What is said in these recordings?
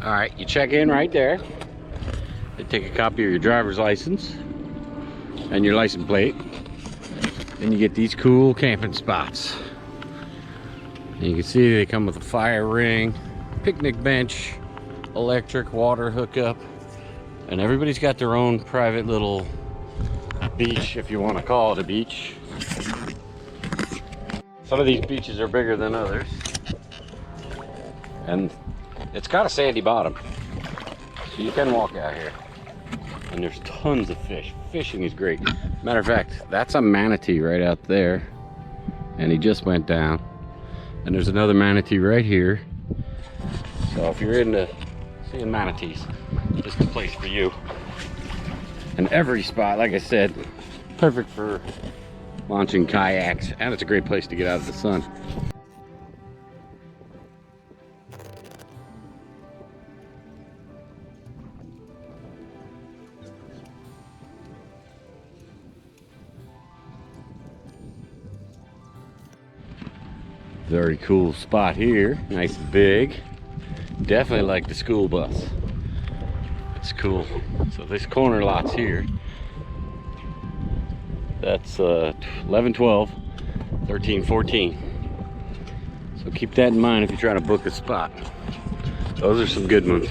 All right, you check in right there. They take a copy of your driver's license and your license plate. Then you get these cool camping spots. And you can see they come with a fire ring, picnic bench, electric water hookup, and everybody's got their own private little beach, if you want to call it a beach. Some of these beaches are bigger than others, and it's got a sandy bottom, so you can walk out here. And there's tons of fish. Fishing is great. Matter of fact, that's a manatee right out there, and he just went down. And there's another manatee right here. So if you're into seeing manatees, this is the place for you. And every spot, like I said, perfect for launching kayaks, and it's a great place to get out of the sun. Very cool spot here, nice and big. Definitely like the school bus. It's cool. So this corner lot's here. That's 11, 12, 13, 14. So keep that in mind if you're trying to book a spot. Those are some good ones.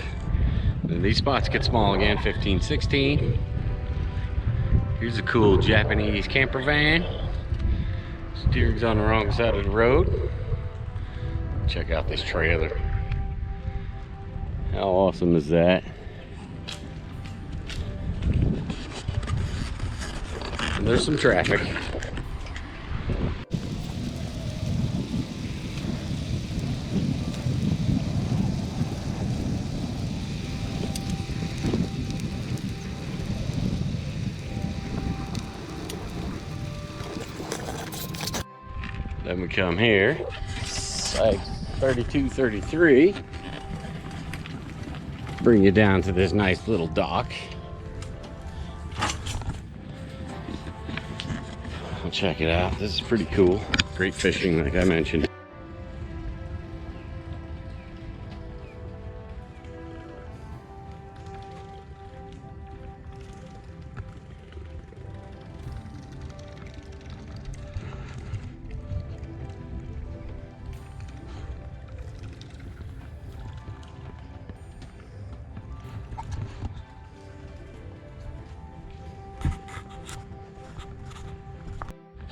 And these spots get small again, 15, 16. Here's a cool Japanese camper van. Steering's on the wrong side of the road. Check out this trailer. How awesome is that? And there's some traffic. Then we come here, like 32, 33. Bring you down to this nice little dock. I'll check it out. This is pretty cool. Great fishing, like I mentioned.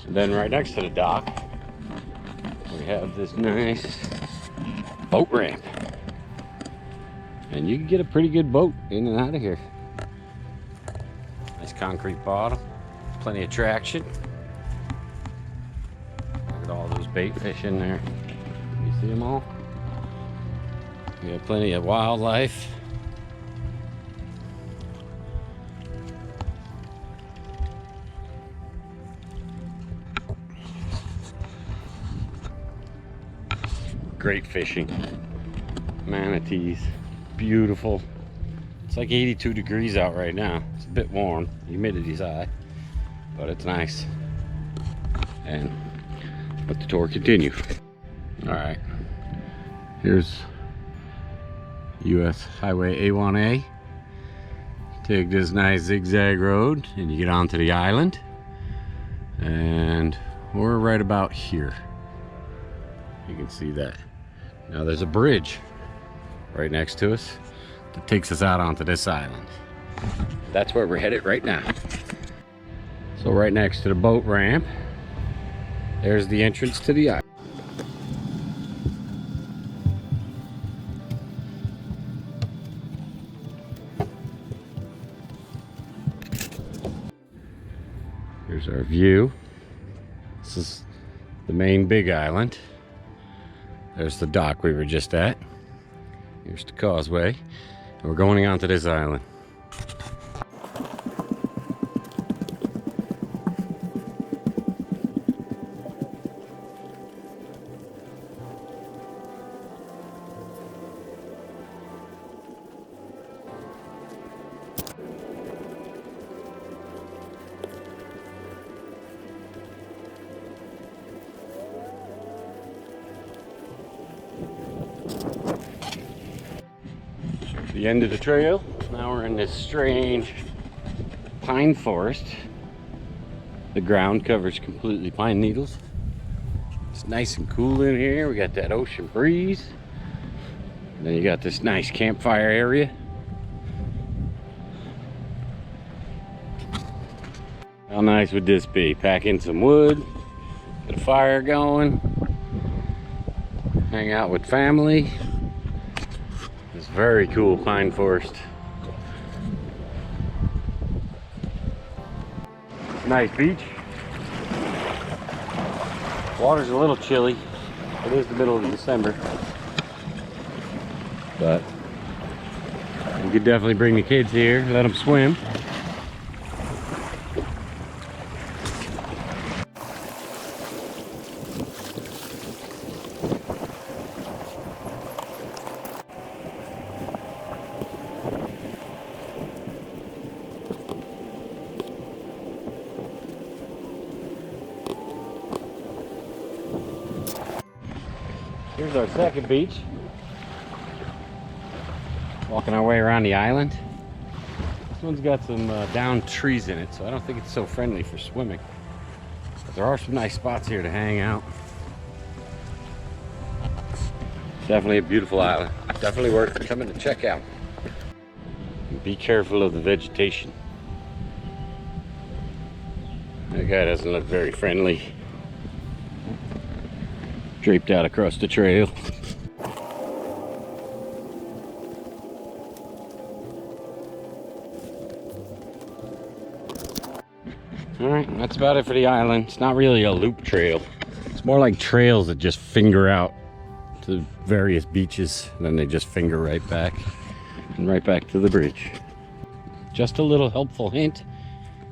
And then right next to the dock, we have this nice boat ramp. And you can get a pretty good boat in and out of here. Nice concrete bottom, plenty of traction. Look at all those bait fish in there. You see them all? We have plenty of wildlife. Great fishing. Manatees, beautiful. It's like 82 degrees out right now. It's a bit warm, humidity's high, but it's nice. And let the tour continue. All right, here's US Highway A1a. Take this nice zigzag road and you get onto the island. And we're right about here. You can see that. Now there's a bridge right next to us that takes us out onto this island. That's where we're headed right now. So right next to the boat ramp, there's the entrance to the island. Here's our view. This is the main big island. There's the dock we were just at. Here's the causeway. And we're going onto this island. the end of the trail. Now we're in this strange pine forest. The ground covers completely pine needles. It's nice and cool in here. We got that ocean breeze. And then you got this nice campfire area. How nice would this be? Pack in some wood, get a fire going, hang out with family. This very cool pine forest. Nice beach. Water's a little chilly. It is the middle of December. But you could definitely bring the kids here, let them swim. Here's our second beach. Walking our way around the island. This one's got some downed trees in it, so I don't think it's so friendly for swimming. But there are some nice spots here to hang out. Definitely a beautiful island. Definitely worth coming to check out. And be careful of the vegetation. That guy doesn't look very friendly. Draped out across the trail. Alright, that's about it for the island. It's not really a loop trail. It's more like trails that just finger out to various beaches, and then they just finger right back and right back to the bridge. Just a little helpful hint: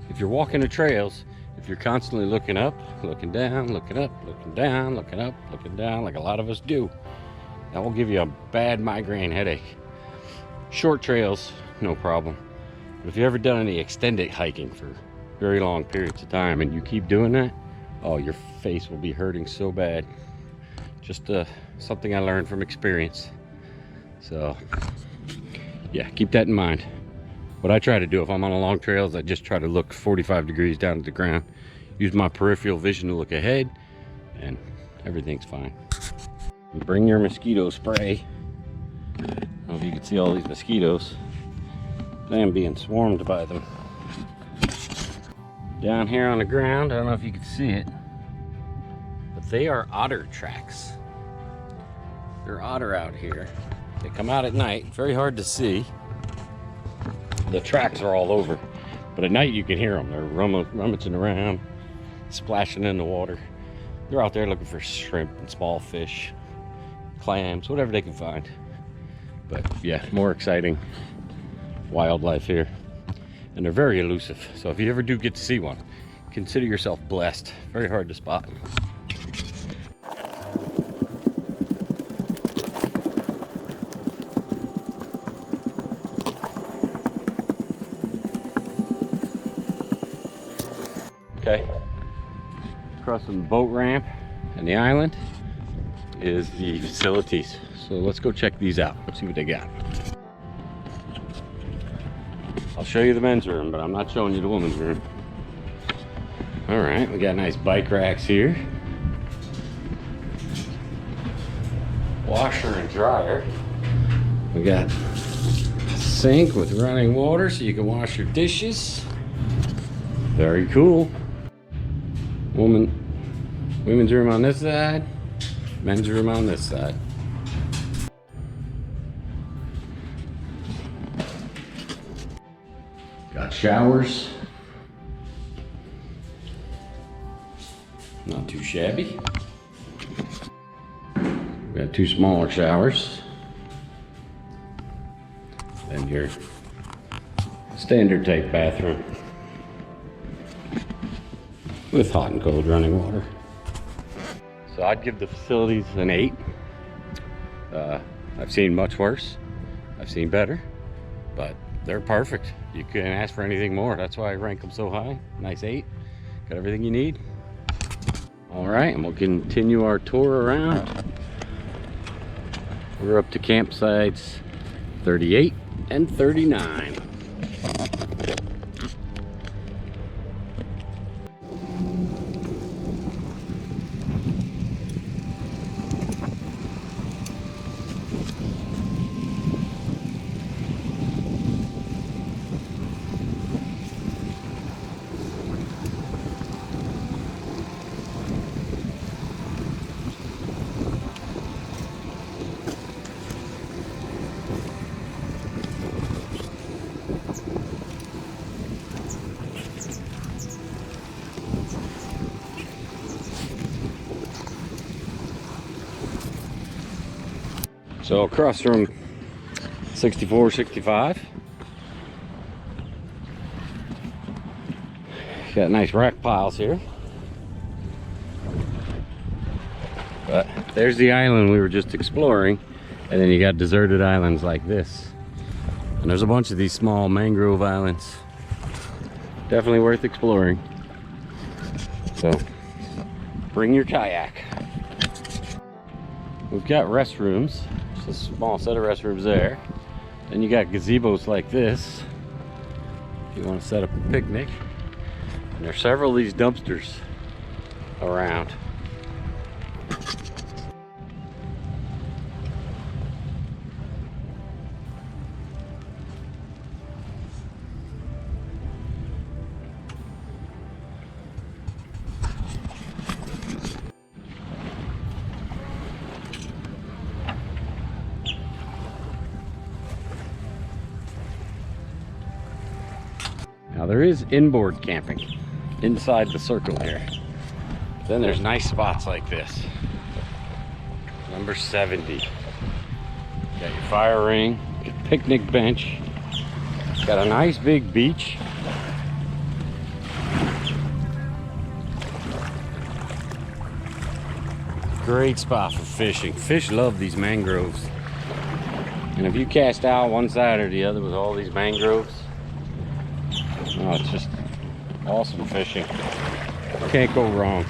if you're walking the trails, if you're constantly looking up, looking down, looking up, looking down, looking up, looking down, like a lot of us do, that will give you a bad migraine headache. Short trails, no problem. But if you've ever done any extended hiking for very long periods of time and you keep doing that, oh, your face will be hurting so bad. Just something I learned from experience. So yeah, keep that in mind. What I try to do if I'm on a long trail is I just try to look 45 degrees down to the ground, use my peripheral vision to look ahead, and everything's fine. Bring your mosquito spray. I don't know if you can see all these mosquitoes. I am being swarmed by them. Down here on the ground, I don't know if you can see it, but they are otter tracks. They're otter out here. They come out at night, very hard to see. The tracks are all over, but at night you can hear them. They're rummaging around, splashing in the water. They're out there looking for shrimp and small fish, clams, whatever they can find. But yeah, more exciting wildlife here. And they're very elusive, so if you ever do get to see one, consider yourself blessed. Very hard to spot. Okay, crossing the boat ramp and the island is the facilities. So let's go check these out, see what they got. I'll show you the men's room, but I'm not showing you the women's room. All right, we got nice bike racks here. Washer and dryer. We got a sink with running water so you can wash your dishes. Very cool. Women's room on this side, men's room on this side. Got showers. Not too shabby. We got two smaller showers. And your standard type bathroom with hot and cold running water. So I'd give the facilities an 8. I've seen much worse. I've seen better, but they're perfect. You couldn't ask for anything more. That's why I rank them so high. Nice 8. Got everything you need. All right, and we'll continue our tour around. We're up to campsites 38. and 39. So across from 64, 65, got nice wreck piles here. But there's the island we were just exploring, and then you got deserted islands like this. And there's a bunch of these small mangrove islands. Definitely worth exploring. So bring your kayak. We've got restrooms. A small set of restrooms there. Then you got gazebos like this if you want to set up a picnic. And there's several of these dumpsters around. Now there is inboard camping inside the circle here. Then there's nice spots like this. Number 70. Got your fire ring, your picnic bench. Got a nice big beach. Great spot for fishing. Fish love these mangroves. And if you cast out one side or the other with all these mangroves, oh, it's just awesome fishing. Can't go wrong.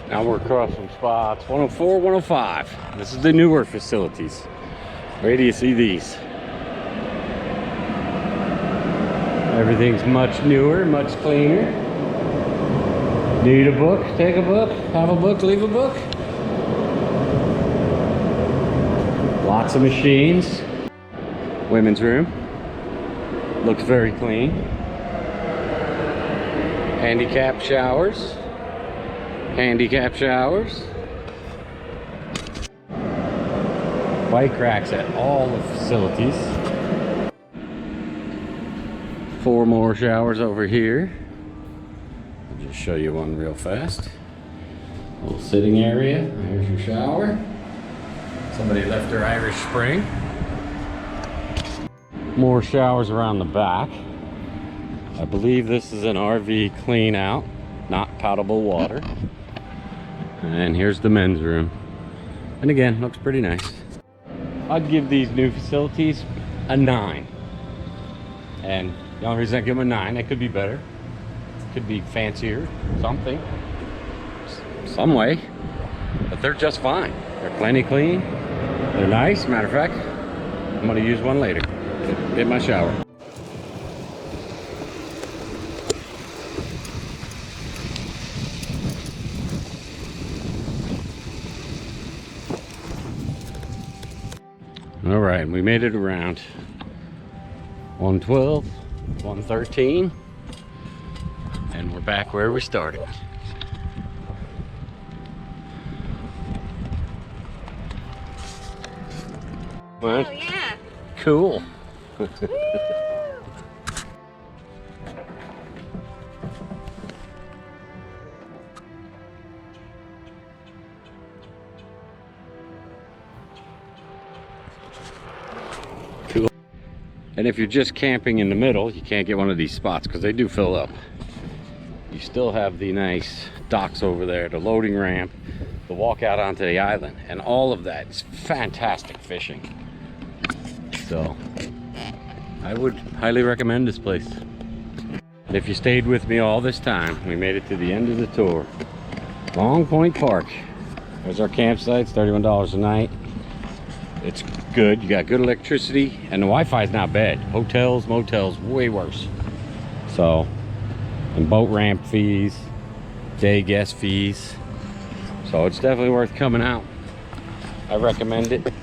Now we're across from spots 104, 105. This is the newer facilities. Where do you see these? Everything's much newer, much cleaner. Need a book? Take a book. Have a book, leave a book. Lots of machines. Women's room. Looks very clean. Handicap showers. Handicap showers. Bike racks at all the facilities. 4 more showers over here. I'll just show you one real fast. Little sitting area. There's your shower. Somebody left their Irish Spring. More showers around the back. I believe this is an RV clean out, not potable water. And here's the men's room. And again, looks pretty nice. I'd give these new facilities a 9. And the only reason I give them a 9, it could be better. Could be fancier, something. Some way. But they're just fine. They're plenty clean. They're nice. Matter of fact, I'm gonna use one later. Get my shower. All right, we made it around. 112, 113, and we're back where we started. Well, Oh yeah. cool. Cool. And if you're just camping in the middle, you can't get one of these spots because they do fill up. You still have the nice docks over there, the loading ramp, the walk out onto the island, and all of that is fantastic fishing. So I would highly recommend this place. And if you stayed with me all this time, we made it to the end of the tour. Long Point Park. There's our campsite, it's $31 a night. It's good, you got good electricity, and the Wi-Fi is not bad. Hotels, motels, way worse. So, and boat ramp fees, day guest fees. So it's definitely worth coming out. I recommend it.